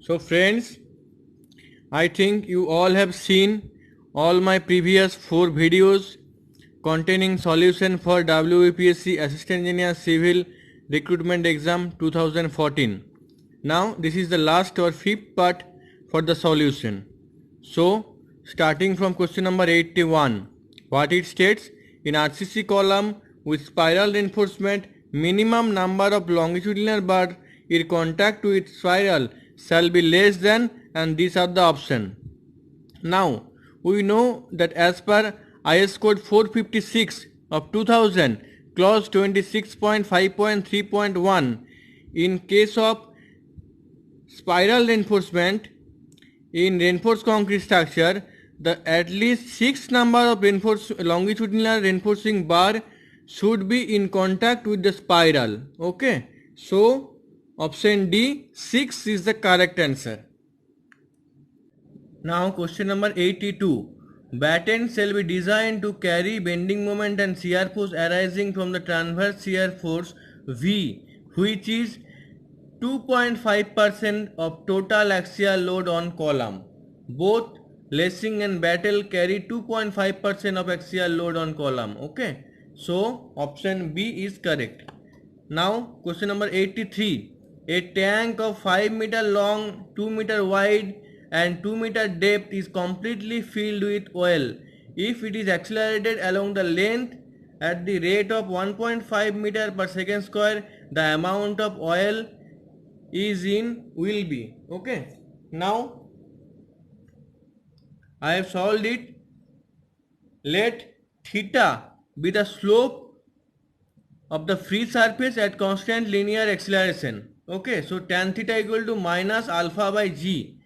So friends, I think you all have seen all my previous 4 videos containing solution for WPSC Assistant Engineer Civil Recruitment Exam 2014. Now this is the last or fifth part for the solution. So starting from question number 81, what it states: in RCC column with spiral reinforcement, minimum number of longitudinal bars in contact with spiral shall be less than, and these are the options. Now we know that as per IS code 456 of 2000 clause 26.5.3.1, in case of spiral reinforcement in reinforced concrete structure, the at least 6 number of longitudinal reinforcing bar should be in contact with the spiral. Okay, so option D, 6 is the correct answer. Now question number 82. Batten shall be designed to carry bending moment and shear force arising from the transverse shear force V, which is 2.5% of total axial load on column. Both lacing and battle carry 2.5% of axial load on column. Okay, so option B is correct. Now question number 83. A tank of 5 meter long, 2 meter wide and 2 meter depth is completely filled with oil. If it is accelerated along the length at the rate of 1.5 meter per second square, the amount of oil is in will be. Okay. Now I have solved it. Let theta be the slope of the free surface at constant linear acceleration. Okay, so tan theta equal to minus alpha by g,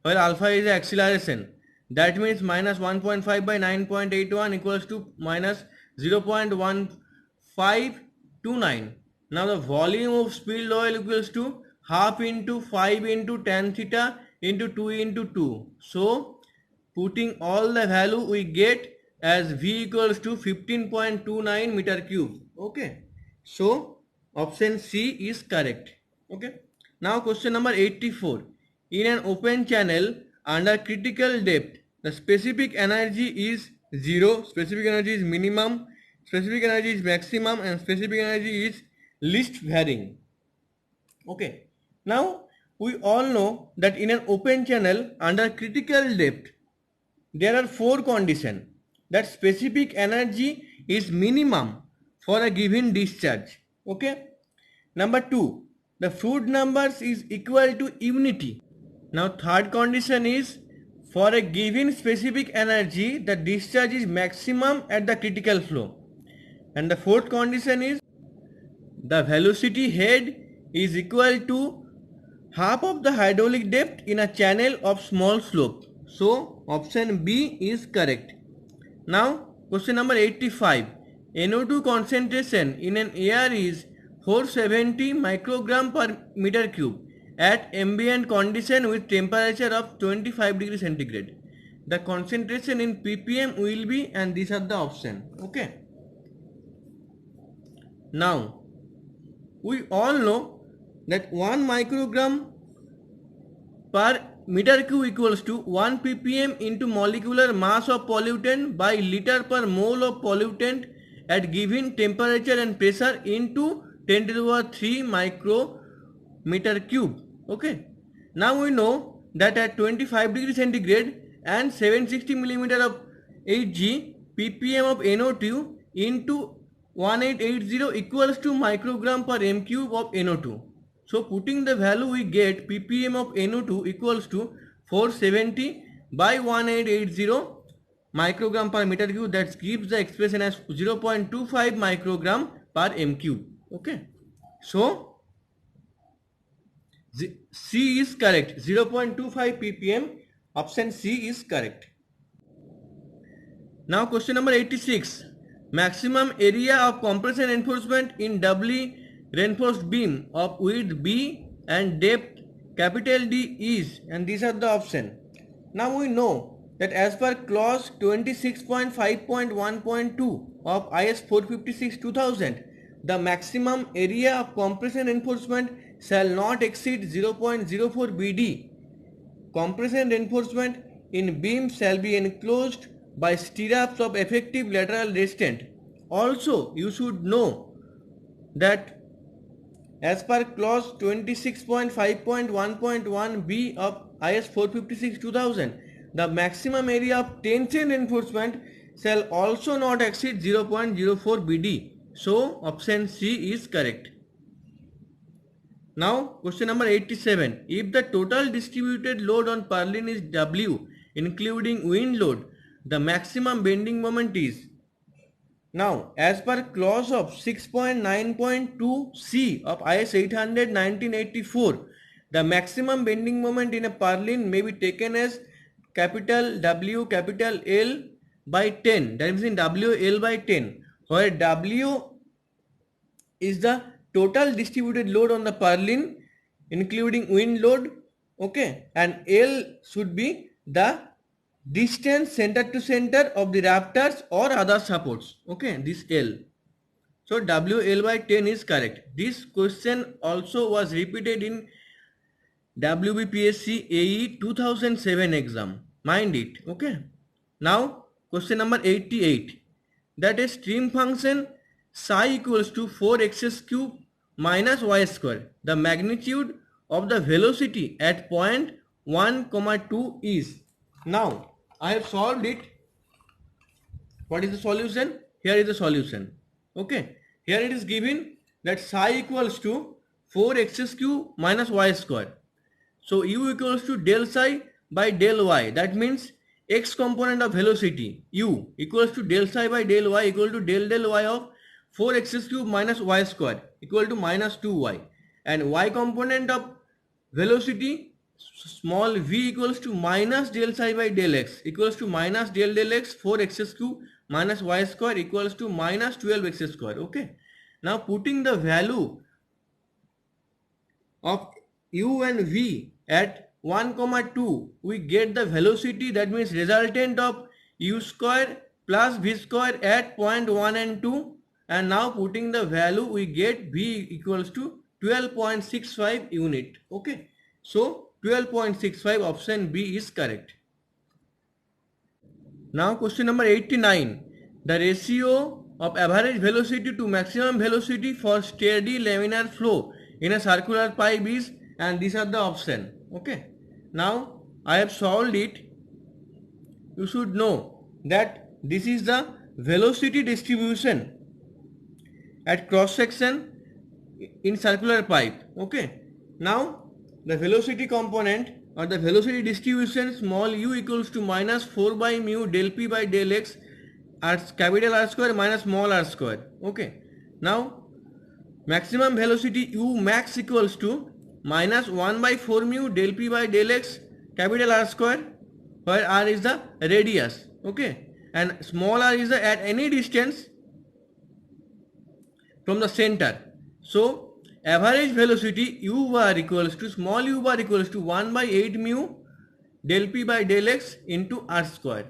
where alpha is the acceleration. That means minus 1.5 by 9.81 equals to minus 0.1529. Now the volume of spilled oil equals to half into 5 into tan theta into 2 into 2. So putting all the value we get as V equals to 15.29 meter cube. Okay. So option C is correct. Okay. Now question number 84. In an open channel under critical depth, the specific energy is 0, specific energy is minimum, specific energy is maximum, and specific energy is least varying. Okay. Now we all know that in an open channel under critical depth, there are 4 conditions. That specific energy is minimum for a given discharge. Okay. Number 2, the fluid numbers is equal to unity. Now third condition is for a given specific energy, the discharge is maximum at the critical flow. And the fourth condition is the velocity head is equal to half of the hydraulic depth in a channel of small slope. So option B is correct. Now question number 85. NO2 concentration in an air is 470 microgram per meter cube at ambient condition with temperature of 25 degrees centigrade. The concentration in ppm will be, and these are the options. Okay. Now we all know that 1 microgram per meter cube equals to 1 ppm into molecular mass of pollutant by liter per mole of pollutant at given temperature and pressure into 10 to the power 3 micrometer cube. Okay. Now we know that at 25 degrees centigrade and 760 millimeter of Hg, ppm of NO2 into 1880 equals to microgram per m cube of NO2. So putting the value we get ppm of NO2 equals to 470 by 1880 microgram per meter cube. That gives the expression as 0.25 microgram per m cube. Okay. So C is correct. 0.25 ppm. Option C is correct. Now question number 86. Maximum area of compression reinforcement in doubly reinforced beam of width B and depth capital D is, and these are the options. Now we know that as per clause 26.5.1.2 of IS 456-2000, the maximum area of compression reinforcement shall not exceed 0.04 BD compression reinforcement in beam shall be enclosed by stirrups of effective lateral restraint. Also, you should know that as per clause 26.5.1.1b of IS 456-2000, the maximum area of tension reinforcement shall also not exceed 0.04 BD. So, option C is correct. Now, question number 87. If the total distributed load on purlin is W, including wind load, the maximum bending moment is. Now, as per clause of 6.9.2c of IS 800-1984, the maximum bending moment in a purlin may be taken as capital W capital L by 10, that means in WL by 10, where W is the total distributed load on the purlin including wind load, okay, and L should be the distance center to center of the rafters or other supports, okay, this L. So WL by 10 is correct. This question also was repeated in WBPSC AE 2007 exam, mind it, okay. Now question number 88, that is stream function psi equals to 4x cube minus y square. The magnitude of the velocity at point 1, 2 is. Now I have solved it. What is the solution? Here is the solution. Okay. Here it is given that psi equals to 4x cube minus y square. So u equals to del psi by del y. That means x component of velocity u equals to del psi by del y equal to del y of 4x cube minus y square equal to minus 2y, and y component of velocity small v equals to minus del psi by del x equals to minus del x 4x cube minus y square equals to minus 12x square. Okay. Now putting the value of u and v at 1, 2, we get the velocity, that means resultant of u square plus v square at point 1 and 2, and now putting the value we get v equals to 12.65 unit. Okay, so 12.65 option B is correct. Now question number 89, the ratio of average velocity to maximum velocity for steady laminar flow in a circular pipe is, and these are the option. Okay, now I have solved it. You should know that this is the velocity distribution at cross section in circular pipe. Okay, now the velocity component or the velocity distribution small u equals to minus 4 by mu del p by del x at capital R square minus small r square. Okay, now maximum velocity u max equals to minus 1 by 4 mu del p by del x capital R square, where r is the radius. Okay, and small r is the at any distance from the center. So average velocity u bar equals to small u bar equals to 1 by 8 mu del p by del x into r square.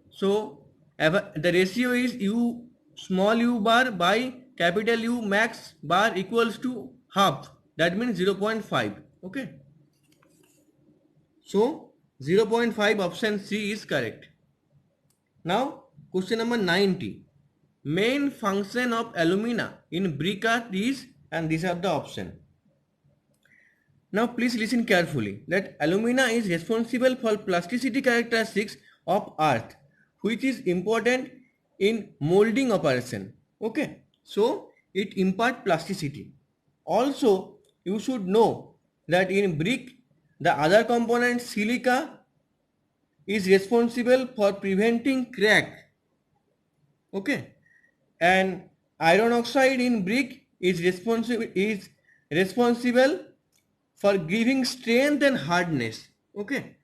So the ratio is u small u bar by capital U max bar equals to half, that means 0.5. Okay, so 0.5 option C is correct. Now question number 90, main function of alumina in brick art is, and these are the option. Now please listen carefully, that alumina is responsible for plasticity characteristics of earth, which is important in molding operation. Okay, so it impart plasticity. Also you should know that in brick the other component silica is responsible for preventing crack. Okay, and iron oxide in brick is responsible for giving strength and hardness. Okay,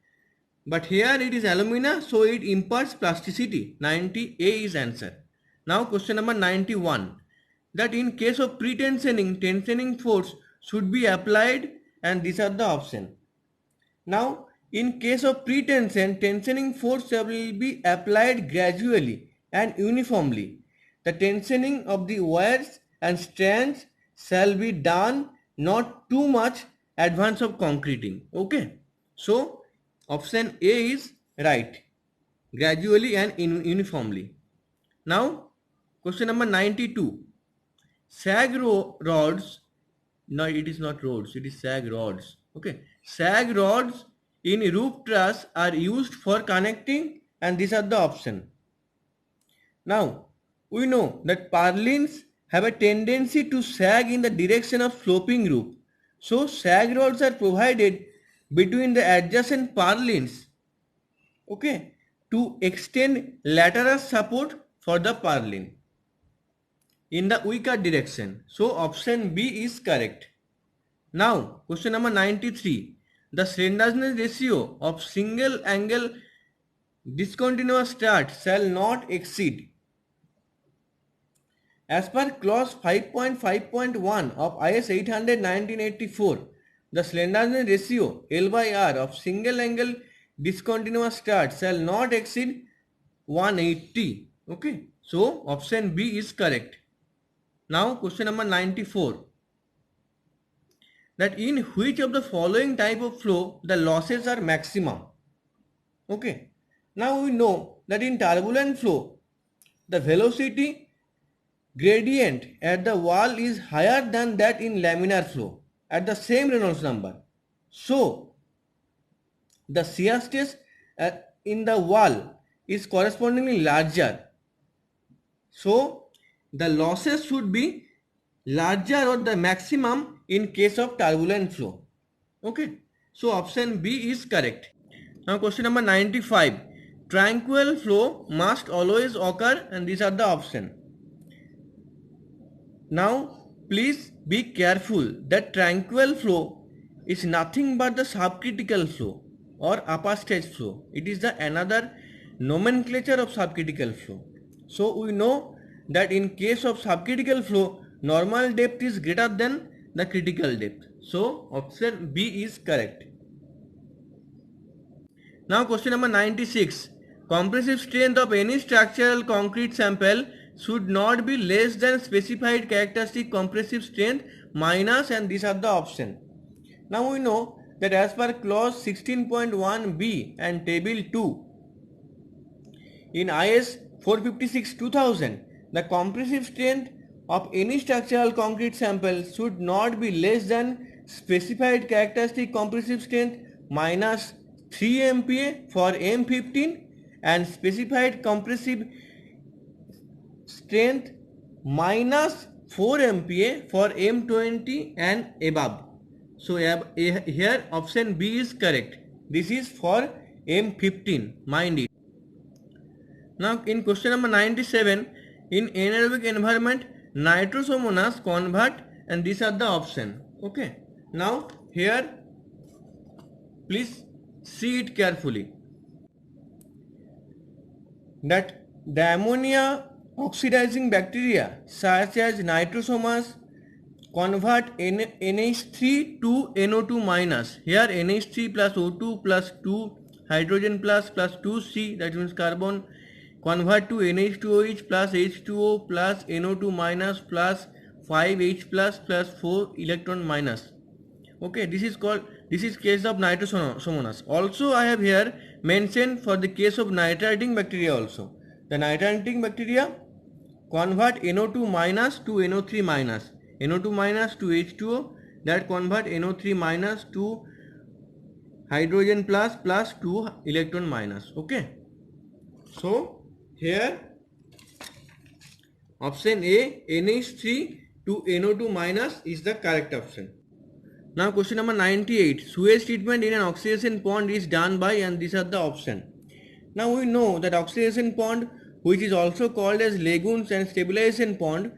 but here it is alumina, so it imparts plasticity. 90A is answer. Now question number 91, that in case of pre-tensioning, tensioning force should be applied, and these are the option. Now in case of pre-tension, tensioning force will be applied gradually and uniformly. The tensioning of the wires and strands shall be done not too much advance of concreting. Okay, so Option A is right, gradually and uniformly. Now, question number 92. Sag rods, no, it is not rods, it is sag rods. Okay, sag rods in roof truss are used for connecting, and these are the option. Now, we know that purlins have a tendency to sag in the direction of sloping roof. So, sag rods are provided between the adjacent purlins, okay, to extend lateral support for the purlin in the weaker direction. So, option B is correct. Now, question number 93. The slenderness ratio of single angle discontinuous strut shall not exceed. As per clause 5.5.1 of IS 800 1984, the slenderness ratio L by R of single angle discontinuous strut shall not exceed 180. Okay, so option B is correct. Now, question number 94. That in which of the following type of flow the losses are maximum? Okay, now we know that in turbulent flow the velocity gradient at the wall is higher than that in laminar flow at the same Reynolds number. So the shear stress in the wall is correspondingly larger. So the losses should be larger or the maximum in case of turbulent flow. Okay, so option B is correct. Now question number 95. Tranquil flow must always occur, and these are the option. Now please be careful that tranquil flow is nothing but the subcritical flow or upper stage flow. It is the another nomenclature of subcritical flow. So we know that in case of subcritical flow, normal depth is greater than the critical depth. So option B is correct. Now question number 96. Compressive strength of any structural concrete sample should not be less than specified characteristic compressive strength minus, and these are the option. Now we know that as per clause 16.1b and table 2 in IS 456 2000, the compressive strength of any structural concrete sample should not be less than specified characteristic compressive strength minus 3 MPa for M15 and specified compressive strength minus 4 MPa for M20 and above. So here option B is correct. This is for M15, mind it. Now in question number 97, in anaerobic environment nitrosomonas convert, and these are the option. Okay, now here please see it carefully, that the ammonia oxidizing bacteria such as nitrosomas convert NH3 to NO2 minus. Here NH3 plus O2 plus 2 hydrogen plus 2C, that means carbon, convert to NH2OH plus H2O plus NO2 minus plus 5H plus 4 electron minus. Okay, this is case of nitrosomonas. Also I have here mentioned for the case of nitrating bacteria also. The nitrating bacteria convert NO2 minus to NO3 minus, NO2 minus to H2O, that convert NO3 minus to hydrogen plus 2 electron minus. Okay, so here option A, NH3 to NO2 minus, is the correct option. Now question number 98. Sewage treatment in an oxidation pond is done by, and these are the option. Now we know that oxidation pond, which is also called as lagoons and stabilization pond,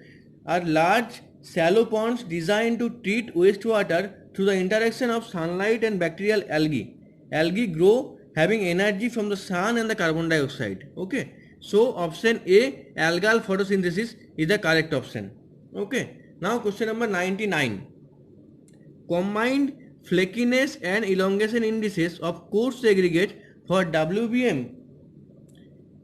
are large shallow ponds designed to treat wastewater through the interaction of sunlight and bacterial algae. Algae grow having energy from the sun and the carbon dioxide. Okay, so option A, algal photosynthesis, is the correct option. Okay, now question number 99. Combined flakiness and elongation indices of coarse aggregate for WBM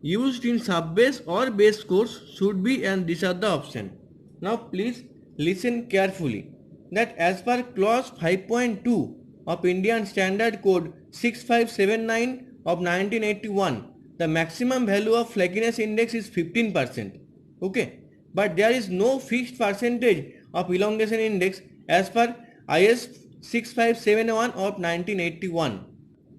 used in subbase or base course should be, and these are the option. Now please listen carefully, that as per clause 5.2 of Indian Standard Code 6579 of 1981, the maximum value of flakiness index is 15%. Okay, but there is no fixed percentage of elongation index as per IS 6571 of 1981.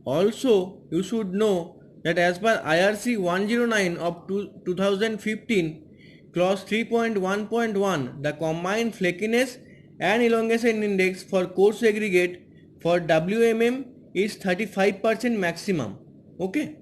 Also, you should know that as per IRC 109 of 2015, clause 3.1.1, the combined flakiness and elongation index for coarse aggregate for WMM is 35% maximum. Okay.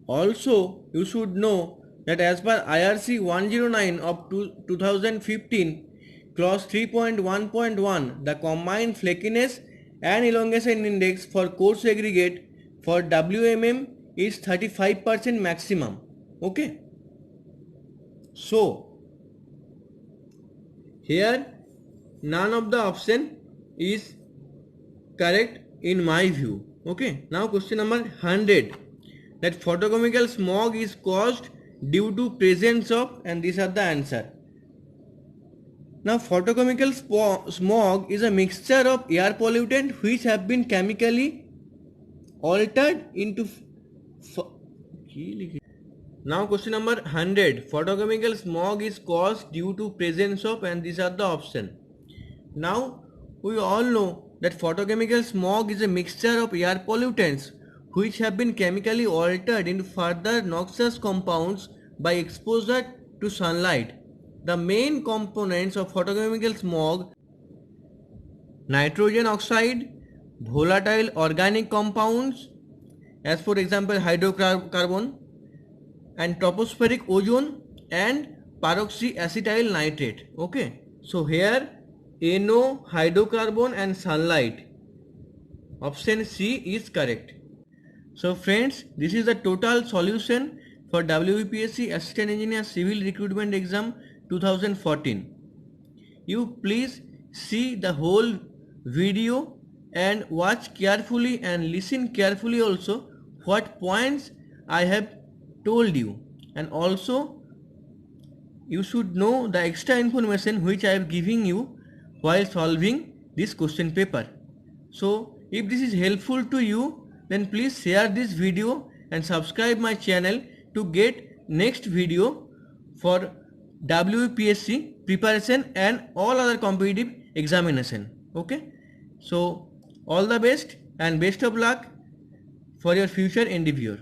Also, you should know that as per IRC 109 of 2015, clause 3.1.1, the combined flakiness and elongation index for coarse aggregate for WMM is 35% maximum. Okay. So, here none of the option is correct in my view. Okay. Now question number 100, that photochemical smog is caused due to presence of, and these are the answer. Now photochemical smog is a mixture of air pollutant which have been chemically altered into now question number 100, photochemical smog is caused due to presence of, and these are the option. Now we all know that photochemical smog is a mixture of air pollutants which have been chemically altered into further noxious compounds by exposure to sunlight. The main components of photochemical smog: nitrogen oxide, volatile organic compounds, as for example hydrocarbon, and tropospheric ozone and peroxyacetyl nitrate. Okay, so here NO, hydrocarbon and sunlight. Option C is correct. So friends, this is the total solution for WBPSC Assistant Engineer Civil Recruitment Exam 2014. You please see the whole video and watch carefully and listen carefully also what points I have told you, and also you should know the extra information which I am giving you while solving this question paper. So if this is helpful to you, then please share this video and subscribe my channel to get next video for WPSC preparation and all other competitive examination. Okay, so all the best and best of luck for your future endeavor.